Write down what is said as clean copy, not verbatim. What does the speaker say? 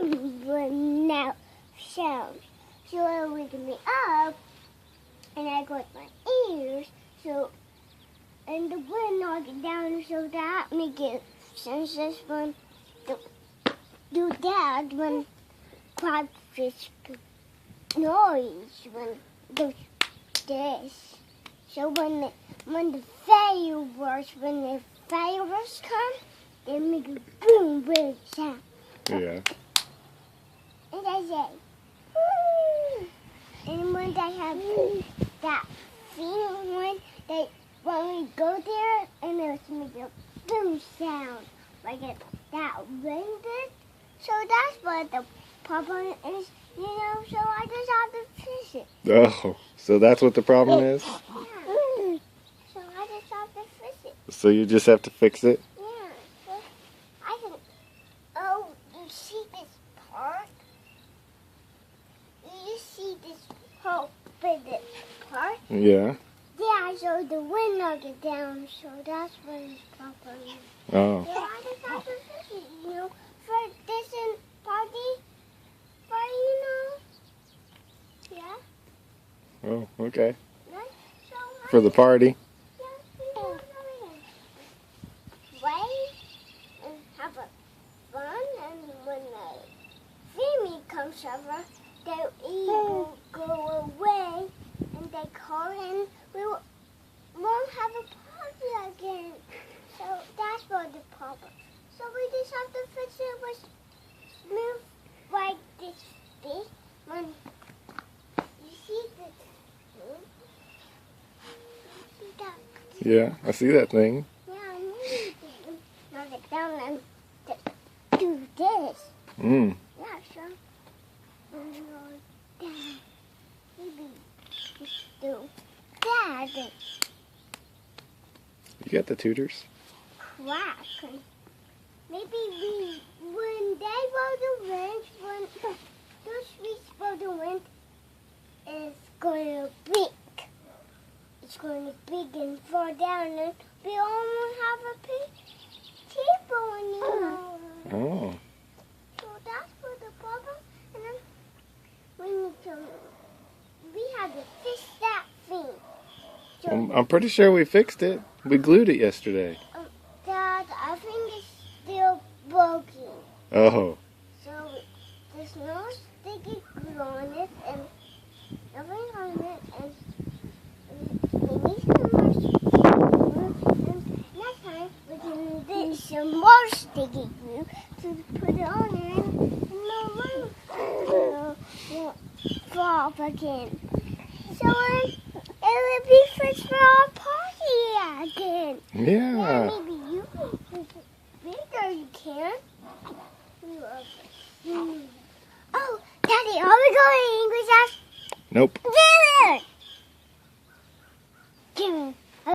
boom now sound. So it wakes me up, and I got my ears, so, and the wind knocked it down, so that make it sense this one do that when crawfish noise when goes this. So when the fireworks come, they make a boom big sound. Yeah. And I say, woo! And when they have that feeling when we go there, and it's make a boom sound like that wind did. So that's what the problem is, so I just have to fix it. Oh, so that's what the problem is? Yeah. So I just have to fix it. So you just have to fix it? Yeah. So I can. Oh, you see this part? You see this whole big part? Yeah. Yeah, so the wind knocked it down, so that's what the problem is. Oh. So I just have to fix it, for this and party, yeah. Oh, okay. Right? So For the party? Play and have a fun, and when the family comes over, they will go away, and they call, and we won't have a party again. So that's what the problem. So we just have to fix it with smooth like this big when you see this. You see that? Yeah, I see that thing. Yeah, I need to knock it down and do this. Mm. Yeah, sure. Maybe just do that. You got the tutors? Crack. Maybe when they blow the wind, when those streets blow the wind, it's going to big. It's going to big and fall down, and we almost have a table anymore. Oh. So that's what the problem. And then we have to fix that thing. So I'm pretty sure we fixed it. We glued it yesterday. Dad, I think it's still broken. Oh. So there's no sticky glue on it and nothing on it, and we need some more sticky glue. And next time we can get some more sticky glue to put it on there, and the room won't fall again. So it will be fixed for our party again. Yeah. Maybe you can make it bigger. You can. Oh, Daddy, are we going to English class? Nope. Give me.